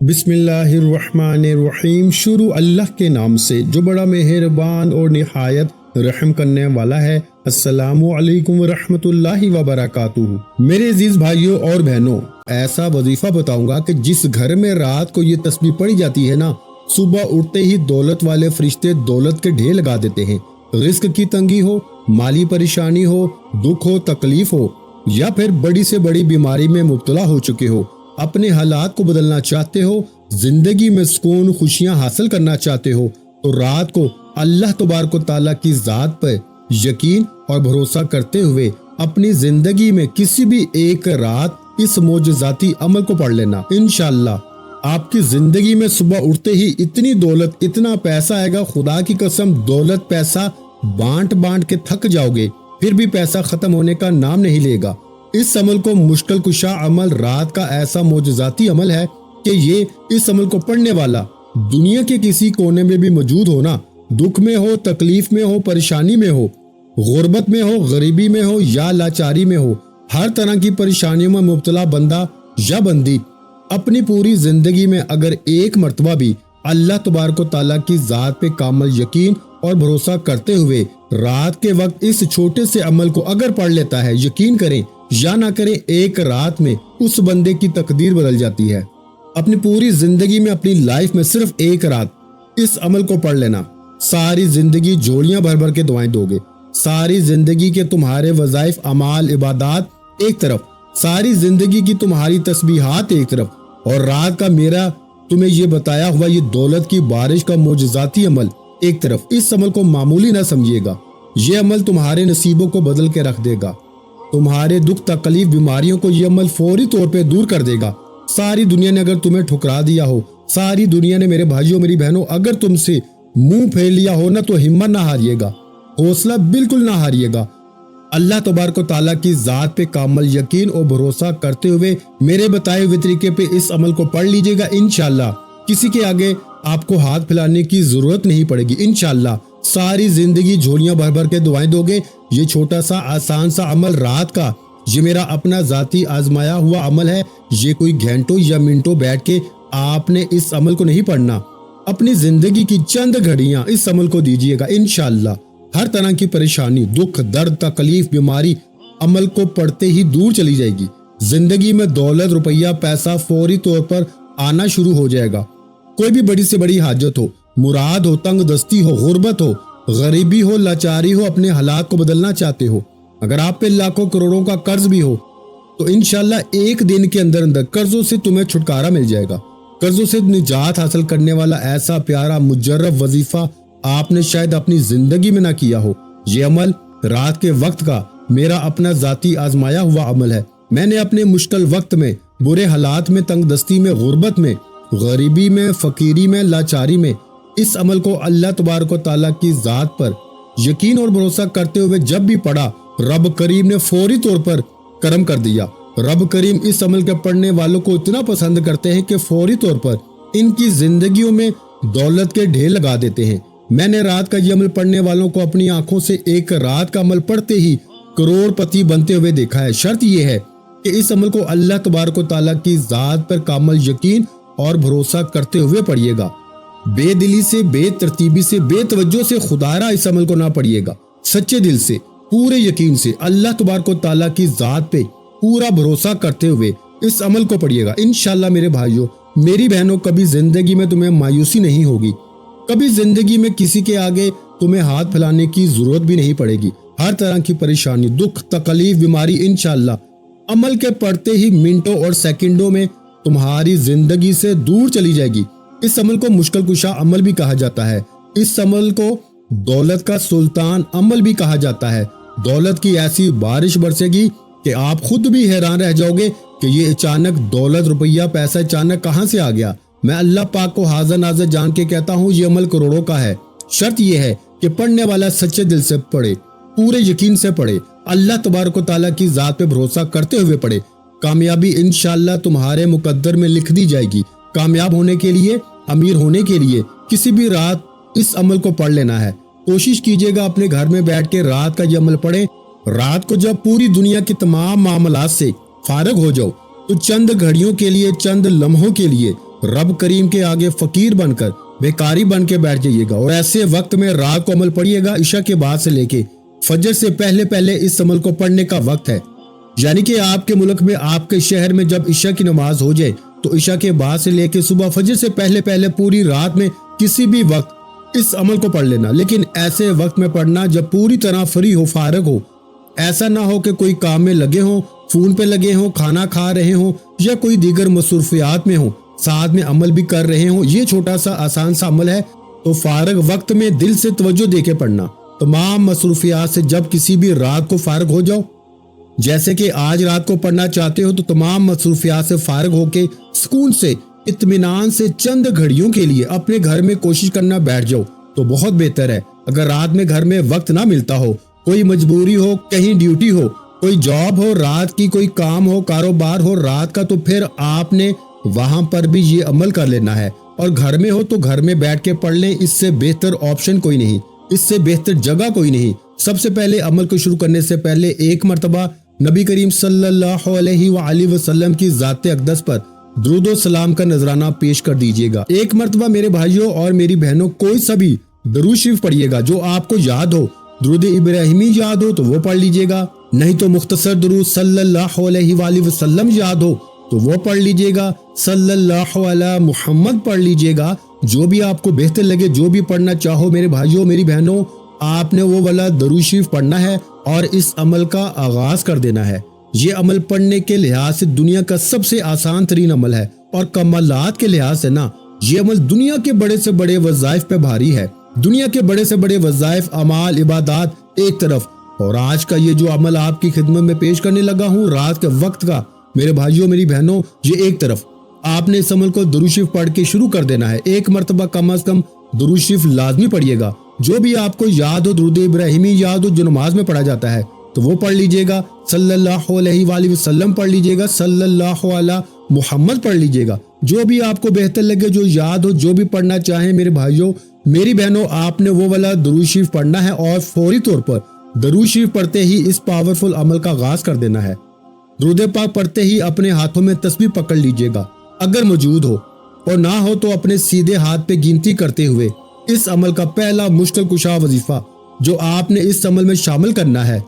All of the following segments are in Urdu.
بسم اللہ الرحمن الرحیم۔ شروع اللہ کے نام سے جو بڑا مہربان اور نہایت رحم کرنے والا ہے۔ السلام علیکم ورحمۃ اللہ وبرکاتہ۔ میرے عزیز بھائیوں اور بہنوں، ایسا وظیفہ بتاؤں گا کہ جس گھر میں رات کو یہ تسبیح پڑھی جاتی ہے نا، صبح اٹھتے ہی دولت والے فرشتے دولت کے ڈھیر لگا دیتے ہیں۔ رزق کی تنگی ہو، مالی پریشانی ہو، دکھ ہو، تکلیف ہو، یا پھر بڑی سے بڑی بیماری میں مبتلا ہو چکے ہو، اپنے حالات کو بدلنا چاہتے ہو، زندگی میں سکون خوشیاں حاصل کرنا چاہتے ہو، تو رات کو اللہ تبارک و تعالیٰ کی ذات پر یقین اور بھروسہ کرتے ہوئے اپنی زندگی میں کسی بھی ایک رات اس معجزاتی عمل کو پڑھ لینا۔ انشاءاللہ آپ کی زندگی میں صبح اٹھتے ہی اتنی دولت، اتنا پیسہ آئے گا، خدا کی قسم دولت پیسہ بانٹ بانٹ کے تھک جاؤ گے، پھر بھی پیسہ ختم ہونے کا نام نہیں لے گا۔ اس عمل کو مشکل کشا عمل، رات کا ایسا معجزاتی عمل ہے کہ یہ اس عمل کو پڑھنے والا دنیا کے کسی کونے میں بھی موجود ہونا، دکھ میں ہو، تکلیف میں ہو، پریشانی میں ہو، غربت میں ہو، غریبی میں ہو یا لاچاری میں ہو، ہر طرح کی پریشانیوں میں مبتلا بندہ یا بندی اپنی پوری زندگی میں اگر ایک مرتبہ بھی اللہ تبارک و تعالیٰ کی ذات پہ کامل یقین اور بھروسہ کرتے ہوئے رات کے وقت اس چھوٹے سے عمل کو اگر پڑھ لیتا ہے، یقین کریں یا نہ کریں، ایک رات میں اس بندے کی تقدیر بدل جاتی ہے۔ اپنی پوری زندگی میں، اپنی لائف میں صرف ایک رات اس عمل کو پڑھ لینا، ساری زندگی جھولیاں بھر بھر کے دعائیں دو گے۔ ساری زندگی کے تمہارے وظائف، اعمال، عبادات ایک طرف، ساری زندگی کی تمہاری تسبیحات ایک طرف، اور رات کا میرا تمہیں یہ بتایا ہوا یہ دولت کی بارش کا معجزاتی عمل ایک طرف۔ اس عمل کو معمولی نہ سمجھیے گا، یہ عمل تمہارے نصیبوں کو بدل کے رکھ دے گا، تمہارے دکھ تکلیف بیماریوں کو یہ عمل فوری طور پہ دور کر دے گا۔ ساری دنیا نے اگر تمہیں ٹھکرا دیا ہو، ساری دنیا نے میرے بھائیوں میری بہنوں اگر تم سے منہ پھیر لیا ہو نا، تو ہمت نہ ہاریے گا، حوصلہ بالکل نہ ہاریے گا۔ اللہ تبارک و تعالیٰ کی ذات پہ کامل یقین اور بھروسہ کرتے ہوئے میرے بتائے ہوئے طریقے پہ اس عمل کو پڑھ لیجیے گا۔ انشاءاللہ کسی کے آگے آپ کو ہاتھ پھیلانے کی ضرورت نہیں پڑے گی۔ انشاءاللہ ساری زندگی جھولیاں بھر بھر کے دعائیں دو گے۔ یہ چھوٹا سا آسان سا عمل رات کا، یہ میرا اپنا ذاتی آزمایا ہوا عمل ہے۔ یہ کوئی گھنٹوں یا منٹوں بیٹھ کے آپ نے اس عمل کو نہیں پڑھنا، اپنی زندگی کی چند گھڑیاں اس عمل کو دیجیے گا۔ انشاءاللہ ہر طرح کی پریشانی، دکھ، درد، تکلیف، بیماری عمل کو پڑھتے ہی دور چلی جائے گی۔ زندگی میں دولت، روپیہ، پیسہ فوری طور پر آنا شروع ہو جائے گا۔ کوئی بھی بڑی سے بڑی حاجت ہو، مراد ہو، تنگ دستی ہو، غربت ہو، غریبی ہو، لاچاری ہو، اپنے حالات کو بدلنا چاہتے ہو، اگر آپ پہ لاکھوں کروڑوں کا قرض بھی ہو، تو انشاءاللہ ایک دن کے اندر اندر قرضوں سے تمہیں چھٹکارا مل جائے گا۔ قرضوں سے نجات حاصل کرنے والا ایسا پیارا مجرب وظیفہ آپ نے شاید اپنی زندگی میں نہ کیا ہو۔ یہ عمل رات کے وقت کا میرا اپنا ذاتی آزمایا ہوا عمل ہے۔ میں نے اپنے مشکل وقت میں، برے حالات میں، تنگ دستی میں، غربت میں، غریبی میں، فقیری میں، لاچاری میں اس عمل کو اللہ تبارک و تعالیٰ کی ذات پر یقین اور بھروسہ کرتے ہوئے جب بھی پڑھا، رب کریم نے فوری طور پر کرم کر دیا۔ رب کریم اس عمل کے پڑھنے والوں کو اتنا پسند کرتے ہیں کہ فوری طور پر ان کی زندگیوں میں دولت کے ڈھیر لگا دیتے ہیں۔ میں نے رات کا یہ عمل پڑھنے والوں کو اپنی آنکھوں سے ایک رات کا عمل پڑھتے ہی کروڑ پتی بنتے ہوئے دیکھا ہے۔ شرط یہ ہے کہ اس عمل کو اللہ تبارک و تعالیٰ کی ذات پر کامل یقین اور بھروسہ کرتے ہوئے پڑھیے گا۔ بے دلی سے، بے ترتیبی سے، بے توجہ سے خدارا اس عمل کو نہ پڑھیے گا۔ سچے دل سے، پورے یقین سے اللہ تبارک و تعالیٰ کی ذات پہ پورا بھروسہ کرتے ہوئے اس عمل کو پڑھیے گا۔ انشاءاللہ میرے بھائیوں میری بہنوں، کبھی زندگی میں تمہیں مایوسی نہیں ہوگی، کبھی زندگی میں کسی کے آگے تمہیں ہاتھ پھیلانے کی ضرورت بھی نہیں پڑے گی۔ ہر طرح کی پریشانی، دکھ، تکلیف، بیماری انشاءاللہ عمل کے پڑھتے ہی منٹوں اور سیکنڈوں میں تمہاری زندگی سے دور چلی جائے گی۔ اس عمل کو مشکل کشا عمل بھی کہا جاتا ہے۔ اس عمل کو دولت کا سلطان عمل بھی کہا جاتا ہے۔ دولت کی ایسی بارش برسے گی کہ آپ خود بھی حیران رہ جاؤ گے کہ یہ اچانک دولت، روپیہ، پیسہ اچانک کہاں سے آ گیا۔ میں اللہ پاک کو حاضر ناظر جان کے کہتا ہوں، یہ عمل کروڑوں کا ہے۔ شرط یہ ہے کہ پڑھنے والا سچے دل سے پڑھے، پورے یقین سے پڑھے، اللہ تبارک و تعالیٰ کی ذات پہ بھروسہ کرتے ہوئے پڑھے۔ کامیابی انشاءاللہ تمہارے مقدر میں لکھ دی جائے گی۔ کامیاب ہونے کے لیے، امیر ہونے کے لیے کسی بھی رات اس عمل کو پڑھ لینا ہے۔ کوشش کیجیے گا اپنے گھر میں بیٹھ کے رات کا یہ عمل پڑھیں۔ رات کو جب پوری دنیا کے تمام معاملات سے فارغ ہو جاؤ، تو چند گھڑیوں کے لیے، چند لمحوں کے لیے رب کریم کے آگے فقیر بن کر بیکاری بن کے بیٹھ جائیے گا، اور ایسے وقت میں رات کو عمل پڑھیے گا۔ عشاء کے بعد سے لے کے فجر سے پہلے پہلے اس عمل کو پڑھنے کا وقت ہے، یعنی کہ آپ کے ملک میں، آپ کے شہر میں جب عشاء کی نماز ہو جائے تو عشاء کے بعد سے لے کے صبح فجر سے پہلے پہلے پوری رات میں کسی بھی وقت اس عمل کو پڑھ لینا، لیکن ایسے وقت میں پڑھنا جب پوری طرح فری ہو، فارغ ہو۔ ایسا نہ ہو کہ کوئی کام میں لگے ہوں، فون پہ لگے ہوں، کھانا کھا رہے ہوں یا کوئی دیگر مصروفیات میں ہوں، ساتھ میں عمل بھی کر رہے ہوں۔ یہ چھوٹا سا آسان سا عمل ہے، تو فارغ وقت میں دل سے توجہ دے کے پڑھنا۔ تمام مصروفیات سے جب کسی بھی رات کو فارغ ہو جاؤ، جیسے کہ آج رات کو پڑھنا چاہتے ہو، تو تمام مصروفیات سے فارغ ہو کے سکون سے، اطمینان سے چند گھڑیوں کے لیے اپنے گھر میں کوشش کرنا بیٹھ جاؤ تو بہت بہتر ہے۔ اگر رات میں گھر میں وقت نہ ملتا ہو، کوئی مجبوری ہو، کہیں ڈیوٹی ہو، کوئی جاب ہو، رات کی کوئی کام ہو، کاروبار ہو رات کا، تو پھر آپ نے وہاں پر بھی یہ عمل کر لینا ہے، اور گھر میں ہو تو گھر میں بیٹھ کے پڑھ لیں۔ اس سے بہتر آپشن کوئی نہیں، اس سے بہتر جگہ کوئی نہیں۔ سب سے پہلے عمل کو شروع کرنے سے پہلے ایک مرتبہ نبی کریم صلی اللہ علیہ وآلہ وسلم کی ذات اقدس پر درود و سلام کا نذرانہ پیش کر دیجیے گا۔ ایک مرتبہ میرے بھائیوں اور میری بہنوں کوئی سا بھی درود شریف پڑھیے گا جو آپ کو یاد ہو۔ درود ابراہیمی یاد ہو تو وہ پڑھ لیجیے گا، نہیں تو مختصر درود صلی اللہ علیہ وآلہ وسلم یاد ہو تو وہ پڑھ لیجیے گا، صلی اللہ علی محمد پڑھ لیجیے گا۔ جو بھی آپ کو بہتر لگے، جو بھی پڑھنا چاہو میرے بھائیوں میری بہنوں، آپ نے وہ والا درود شریف پڑھنا ہے اور اس عمل کا آغاز کر دینا ہے۔ یہ عمل پڑھنے کے لحاظ سے دنیا کا سب سے آسان ترین عمل ہے، اور کمالات کے لحاظ سے نا، یہ عمل دنیا کے بڑے سے بڑے وظائف پہ بھاری ہے۔ دنیا کے بڑے سے بڑے وظائف، اعمال، عبادات ایک طرف، اور آج کا یہ جو عمل آپ کی خدمت میں پیش کرنے لگا ہوں رات کے وقت کا، میرے بھائیوں میری بہنوں، یہ ایک طرف۔ آپ نے اس عمل کو درود شریف پڑھ کے شروع کر دینا ہے۔ ایک مرتبہ کم از کم درود شریف لازمی پڑھیے گا، جو بھی آپ کو یاد ہو، درود ابراہیمی یاد ہو جو نماز میں پڑھا جاتا ہے تو وہ پڑھ لیجیے گا، صلی اللہ علیہ وآلہ وسلم پڑھ لیجیے گا، صلی اللہ علی محمد پڑھ لیجیے گا۔ جو بھی آپ کو بہتر لگے، جو یاد ہو، جو بھی پڑھنا چاہیں میرے بھائیوں میری بہنوں، آپ نے وہ والا درود شریف پڑھنا ہے، اور فوری طور پر درود شریف پڑھتے ہی اس پاورفل عمل کا آغاز کر دینا ہے۔ درود پاک پڑھتے ہی اپنے ہاتھوں میں تسبیح پکڑ لیجیے گا، اگر موجود ہو، اور نہ ہو تو اپنے سیدھے ہاتھ پہ گنتی کرتے ہوئے اس عمل کا پہلا مشکل کشا وظیفہ جو آپ نے اس عمل میں شامل کرنا ہے۔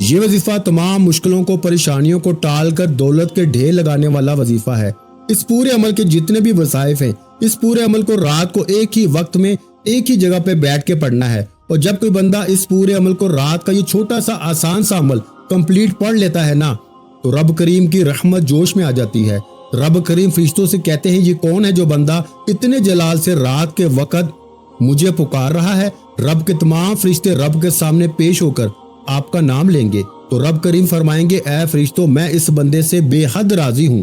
یہ وظیفہ تمام مشکلوں کو، پریشانیوں کو ٹال کر دولت کے ڈھیر لگانے والا وظیفہ ہے۔ اس پورے عمل کے جتنے بھی وظائف ہیں، اس پورے عمل کو رات کو ایک ہی وقت میں ایک ہی جگہ پہ بیٹھ کے پڑھنا ہے، اور جب کوئی بندہ اس پورے عمل کو رات کا یہ چھوٹا سا آسان سا عمل کمپلیٹ پڑھ لیتا ہے نا، تو رب کریم کی رحمت جوش میں آ جاتی ہے۔ رب کریم فرشتوں سے کہتے ہیں، یہ کون ہے جو بندہ اتنے جلال سے رات کے وقت مجھے پکار رہا ہے؟ رب کے تمام فرشتے رب کے سامنے پیش ہو کر آپ کا نام لیں گے، تو رب کریم فرمائیں گے، اے فرشتوں، میں اس بندے سے بے حد راضی ہوں،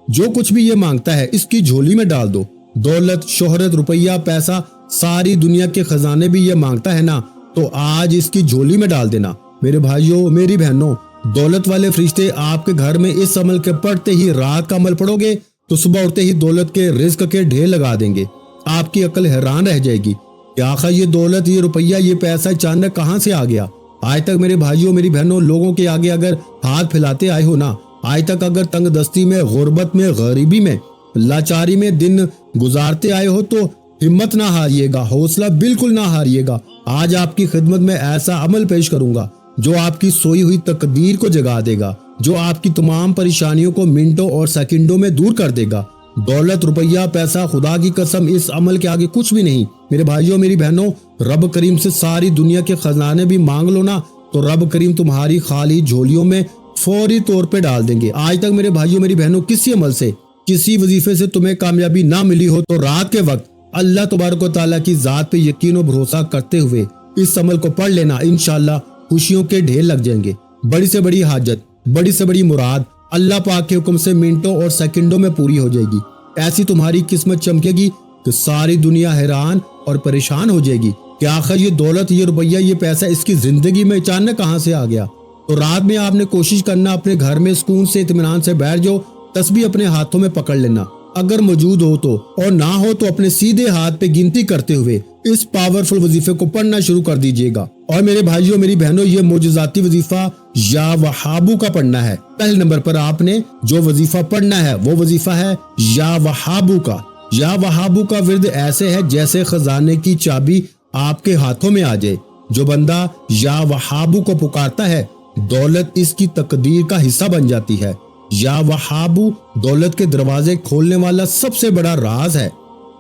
جو کچھ بھی یہ مانگتا ہے اس کی جھولی میں ڈال دو۔ دولت، شہرت، روپیہ، پیسہ، ساری دنیا کے خزانے بھی یہ مانگتا ہے نا، تو آج اس کی جھولی میں ڈال دینا۔ میرے بھائیوں میری بہنوں، دولت والے فرشتے آپ کے گھر میں اس عمل کے پڑھتے ہی رات کا عمل پڑھو گے تو صبح اٹھتے ہی دولت کے رزق کے ڈھیر لگا دیں گے۔ آپ کی عقل حیران رہ جائے گی کہ آخر یہ دولت، یہ روپیہ، یہ پیسہ اچانک کہاں سے آ گیا؟ آج تک میرے بھائیوں میری بہنوں لوگوں کے آگے اگر ہاتھ پھیلاتے آئے ہو نا، آج تک اگر تنگ دستی میں، غربت میں، غریبی میں، لاچاری میں دن گزارتے آئے ہو، تو ہمت نہ ہاریے گا، حوصلہ بالکل نہ ہاریے گا۔ آج آپ کی خدمت میں ایسا عمل پیش کروں گا جو آپ کی سوئی ہوئی تقدیر کو جگا دے گا، جو آپ کی تمام پریشانیوں کو منٹوں اور سیکنڈوں میں دور کر دے گا۔ دولت، روپیہ، پیسہ، خدا کی قسم اس عمل کے آگے کچھ بھی نہیں۔ میرے بھائیوں میری بہنوں، رب کریم سے ساری دنیا کے خزانے بھی مانگ لو نا، تو رب کریم تمہاری خالی جھولیوں میں فوری طور پہ ڈال دیں گے۔ آج تک میرے بھائیوں میری بہنوں کسی عمل سے، کسی وظیفے سے تمہیں کامیابی نہ ملی ہو، تو رات کے وقت اللہ تبارک و تعالیٰ کی ذات پہ یقین و بھروسہ کرتے ہوئے اس عمل کو پڑھ لینا، انشاءاللہ خوشیوں کے ڈھیر لگ جائیں گے۔ بڑی سے بڑی حاجت، بڑی سے بڑی مراد اللہ پاک کے حکم سے منٹوں اور سیکنڈوں میں پوری ہو جائے گی۔ ایسی تمہاری قسمت چمکے گی کہ ساری دنیا حیران اور پریشان ہو جائے گی کہ آخر یہ دولت، یہ روپیہ، یہ پیسہ اس کی زندگی میں اچانک کہاں سے آ گیا۔ تو رات میں آپ نے کوشش کرنا اپنے گھر میں سکون سے اطمینان سے بیٹھ جاؤ، تسبیح اپنے ہاتھوں میں پکڑ لینا، اگر موجود ہو تو، اور نہ ہو تو اپنے سیدھے ہاتھ پہ گنتی کرتے ہوئے اس پاورفل وظیفے کو پڑھنا شروع کر دیجیے گا۔ اور میرے بھائیوں میری بہنوں، یہ معجزاتی وظیفہ یا وہابو کا پڑھنا ہے۔ پہلے نمبر پر آپ نے جو وظیفہ پڑھنا ہے وہ وظیفہ ہے یا وہابو کا۔ یا وہابو کا ورد ایسے ہے جیسے خزانے کی چابی آپ کے ہاتھوں میں آ جائے۔ جو بندہ یا وہابو کو پکارتا ہے دولت اس کی تقدیر کا حصہ بن جاتی ہے۔ یا وہابو دولت کے دروازے کھولنے والا سب سے بڑا راز ہے۔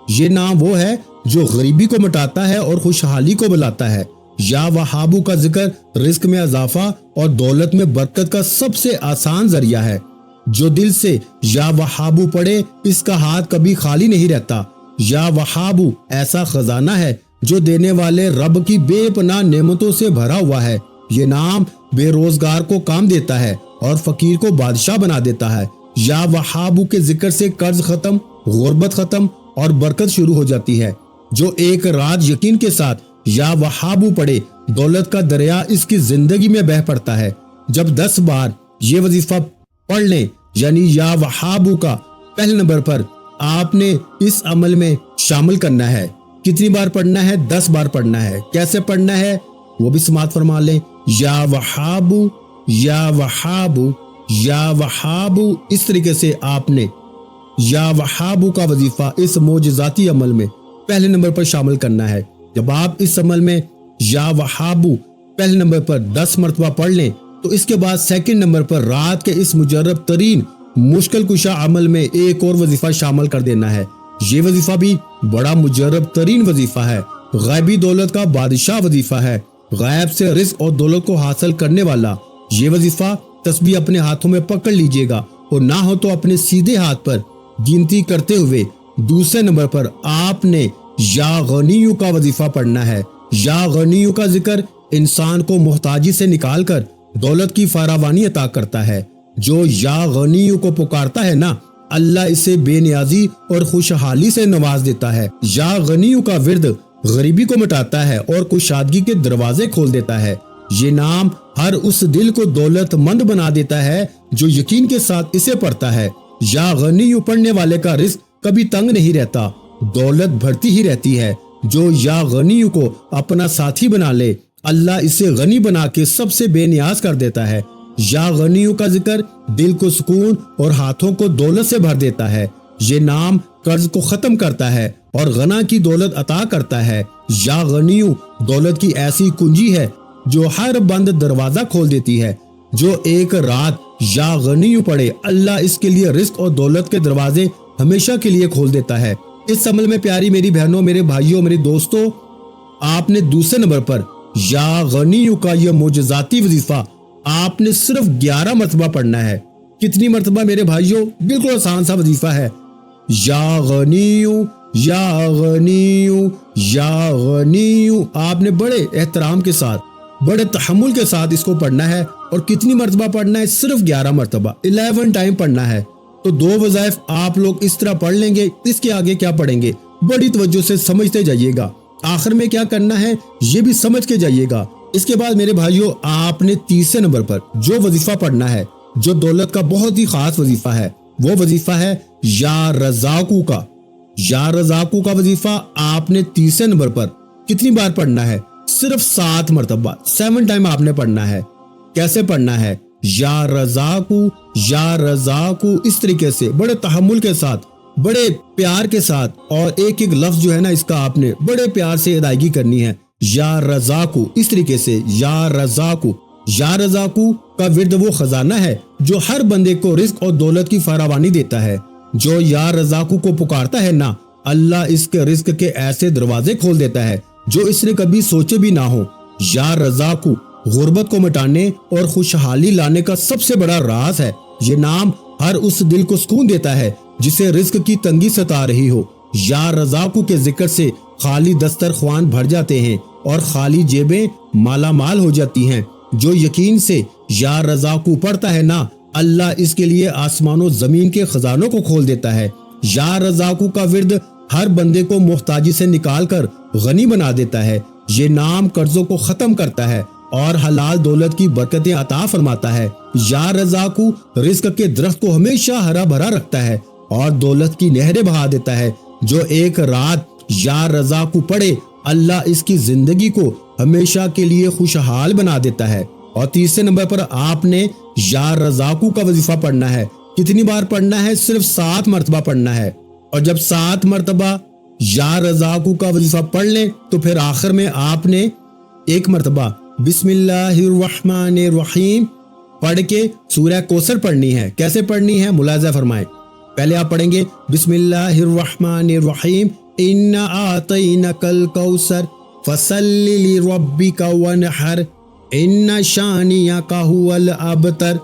یہ نام وہ ہے جو غریبی کو مٹاتا ہے اور خوشحالی کو بلاتا ہے۔ یا وہابو کا ذکر رزق میں اضافہ اور دولت میں برکت کا سب سے آسان ذریعہ ہے۔ جو دل سے یا وہابو پڑھے اس کا ہاتھ کبھی خالی نہیں رہتا۔ یا وہابو ایسا خزانہ ہے جو دینے والے رب کی بے پناہ نعمتوں سے بھرا ہوا ہے۔ یہ نام بے روزگار کو کام دیتا ہے اور فقیر کو بادشاہ بنا دیتا ہے۔ یا وہابو کے ذکر سے قرض ختم، غربت ختم اور برکت شروع ہو جاتی ہے۔ جو ایک رات یقین کے ساتھ یا وہابو پڑھے دولت کا دریا اس کی زندگی میں بہہ پڑتا ہے۔ جب 10 بار یہ وظیفہ پڑھ لیں یعنی یا وہابو کا پہلے نمبر پر آپ نے اس عمل میں شامل کرنا ہے۔ کتنی بار پڑھنا ہے؟ 10 بار پڑھنا ہے۔ کیسے پڑھنا ہے وہ بھی سماعت فرما لیں۔ یا وہابو یا وہابو یا وہابو، اس طریقے سے آپ نے یا وہابو کا وظیفہ اس معجزاتی عمل میں پہلے نمبر پر شامل کرنا ہے۔ جب آپ اس عمل میں یا وہابو پہلے نمبر پر 10 مرتبہ پڑھ لیں تو اس کے بعد سیکنڈ نمبر پر رات کے اس مجرب ترین مشکل کشا عمل میں ایک اور وظیفہ شامل کر دینا ہے۔ یہ وظیفہ بھی بڑا مجرب ترین وظیفہ ہے، غیبی دولت کا بادشاہ وظیفہ ہے، غیب سے رزق اور دولت کو حاصل کرنے والا۔ یہ وظیفہ تسبیح اپنے ہاتھوں میں پکڑ لیجئے گا اور نہ ہو تو اپنے سیدھے ہاتھ پر گنتی کرتے ہوئے دوسرے نمبر پر آپ نے یا غنیو کا وظیفہ پڑھنا ہے۔ یا غنیو کا ذکر انسان کو محتاجی سے نکال کر دولت کی فراوانی عطا کرتا ہے۔ جو یا غنیو کو پکارتا ہے نا اللہ اسے بے نیازی اور خوشحالی سے نواز دیتا ہے۔ یا غنیو کا ورد غریبی کو مٹاتا ہے اور کشادگی کے دروازے کھول دیتا ہے۔ یہ نام ہر اس دل کو دولت مند بنا دیتا ہے جو یقین کے ساتھ اسے پڑھتا ہے۔ یا غنیو پڑھنے والے کا رزق کبھی تنگ نہیں رہتا، دولت بڑھتی ہی رہتی ہے۔ جو یا غنیو کو اپنا ساتھی بنا لے اللہ اسے غنی بنا کے سب سے بے نیاز کر دیتا ہے۔ یا غنیو کا ذکر دل کو سکون اور ہاتھوں کو دولت سے بھر دیتا ہے۔ یہ نام قرض کو ختم کرتا ہے اور غنا کی دولت عطا کرتا ہے۔ یا غنیو دولت کی ایسی کنجی ہے جو ہر بند دروازہ کھول دیتی ہے۔ جو ایک رات یا غنیو پڑھے اللہ اس کے لیے رزق اور دولت کے دروازے ہمیشہ کے لیے کھول دیتا ہے۔ اس عمل میں پیاری میری بہنوں، میرے بھائیوں، میرے دوستوں، آپ نے دوسرے نمبر پر یا غنیو کا یہ معجزاتی وظیفہ آپ نے صرف 11 مرتبہ پڑھنا ہے۔ کتنی مرتبہ میرے بھائیوں؟ بالکل آسان سا وظیفہ ہے۔ یا غنیو یا غنیو یا غنیو، آپ نے بڑے احترام کے ساتھ، بڑے تحمل کے ساتھ اس کو پڑھنا ہے۔ اور کتنی مرتبہ پڑھنا ہے؟ صرف 11 مرتبہ، 11 ٹائم پڑھنا ہے۔ تو 2 وظائف آپ لوگ اس طرح پڑھ لیں گے، اس کے آگے کیا پڑھیں گے بڑی توجہ سے سمجھتے جائیے گا۔ آخر میں کیا کرنا ہے یہ بھی سمجھ کے جائیے گا۔ اس کے بعد میرے بھائیوں آپ نے تیسرے نمبر پر جو وظیفہ پڑھنا ہے، جو دولت کا بہت ہی خاص وظیفہ ہے، وہ وظیفہ ہے یا رزاقو کا۔ یا رزاقو کا وظیفہ آپ نے تیسرے نمبر پر کتنی بار پڑھنا ہے؟ صرف 7 مرتبہ، 7 ٹائم آپ نے پڑھنا ہے۔ کیسے پڑھنا ہے؟ یا رزاقو یا رزاقو، اس طریقے سے بڑے تحمل کے ساتھ، بڑے پیار کے ساتھ، اور ایک ایک لفظ جو ہے نا اس کا آپ نے بڑے پیار سے ادائیگی کرنی ہے۔ یا رزاقو، اس طریقے سے یا رزاقو۔ یا رزاقو کا ورد وہ خزانہ ہے جو ہر بندے کو رزق اور دولت کی فراوانی دیتا ہے۔ جو یا رزاقو کو پکارتا ہے نا اللہ اس کے رزق کے ایسے دروازے کھول دیتا ہے جو اس نے کبھی سوچے بھی نہ ہو۔ یا رزاقو غربت کو مٹانے اور خوشحالی لانے کا سب سے بڑا راز ہے۔ یہ نام ہر اس دل کو سکون دیتا ہے جسے رزق کی تنگی ستا رہی ہو۔ یا رزاقو کے ذکر سے خالی دسترخوان بھر جاتے ہیں اور خالی جیبیں مالا مال ہو جاتی ہیں۔ جو یقین سے یا رزاقو پڑھتا ہے نا اللہ اس کے لیے آسمان و زمین کے خزانوں کو کھول دیتا ہے۔ یا رزاقو کا ورد ہر بندے کو محتاجی سے نکال کر غنی بنا دیتا ہے۔ یہ نام قرضوں کو ختم کرتا ہے اور حلال دولت کی برکتیں عطا فرماتا ہے۔ یا رزاقو رزق کے درخت کو ہمیشہ ہرا بھرا رکھتا ہے اور دولت کی نہریں بہا دیتا ہے۔ جو ایک رات یا رزاقو پڑھے اللہ اس کی زندگی کو ہمیشہ کے لیے خوشحال بنا دیتا ہے۔ اور تیسرے نمبر پر آپ نے یا رزاقو کا وظیفہ پڑھنا ہے۔ کتنی بار پڑھنا ہے؟ صرف 7 مرتبہ پڑھنا ہے۔ اور جب 7 مرتبہ یا رزاقو کا وظیفہ پڑھ لیں تو پھر آخر میں آپ نے 1 مرتبہ بسم اللہ الرحمن الرحیم پڑھ کے سورہ کوثر پڑھنی ہے۔ کیسے پڑھنی ہے ملاحظہ فرمائیں۔ پہلے آپ پڑھیں گے بسم اللہ الرحمن الرحیم انا اعطینک الکوثر فصل لربک وانحر ان شانیک هو الابتر۔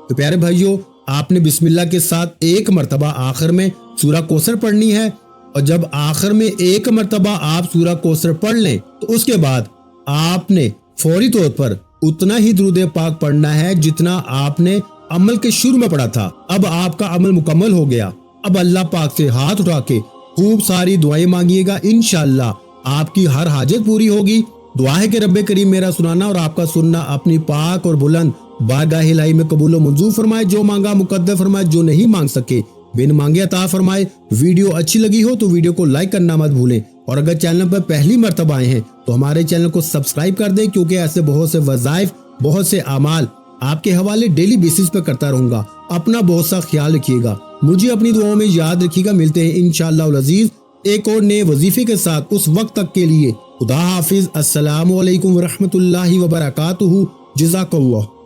تو پیارے بھائیو، آپ نے بسم اللہ کے ساتھ 1 مرتبہ آخر میں سورہ کوثر پڑھنی ہے، اور جب آخر میں 1 مرتبہ آپ سورہ کوثر پڑھ لیں تو اس کے بعد آپ نے فوری طور پر اتنا ہی درود پاک پڑھنا ہے جتنا آپ نے عمل کے شروع میں پڑھا تھا۔ اب آپ کا عمل مکمل ہو گیا، اب اللہ پاک سے ہاتھ اٹھا کے خوب ساری دعائیں مانگیے گا، انشاءاللہ آپ کی ہر حاجت پوری ہوگی۔ دعا ہے کہ رب کریم میرا سنانا اور آپ کا سننا اپنی پاک اور بلند بارگاہ الہی میں قبول و منظور فرمائے، جو مانگا مقدر فرمائے، جو نہیں مانگ سکے بن مانگے عطا فرمائے۔ ویڈیو اچھی لگی ہو تو ویڈیو کو لائک کرنا مت بھولیں، اور اگر چینل پر پہلی مرتبہ آئے ہیں تو ہمارے چینل کو سبسکرائب کر دیں، کیونکہ ایسے بہت سے وظائف، بہت سے اعمال آپ کے حوالے ڈیلی بیسس پہ کرتا رہوں گا۔ اپنا بہت سا خیال رکھیے گا، مجھے اپنی دعاؤں میں یاد رکھیے گا۔ ملتے ہیں انشاءاللہ العزیز ایک اور نئے وظیفے کے ساتھ، اس وقت تک کے لیے خدا حافظ۔ السلام علیکم ورحمۃ اللہ وبرکاتہ۔ جزاک اللہ۔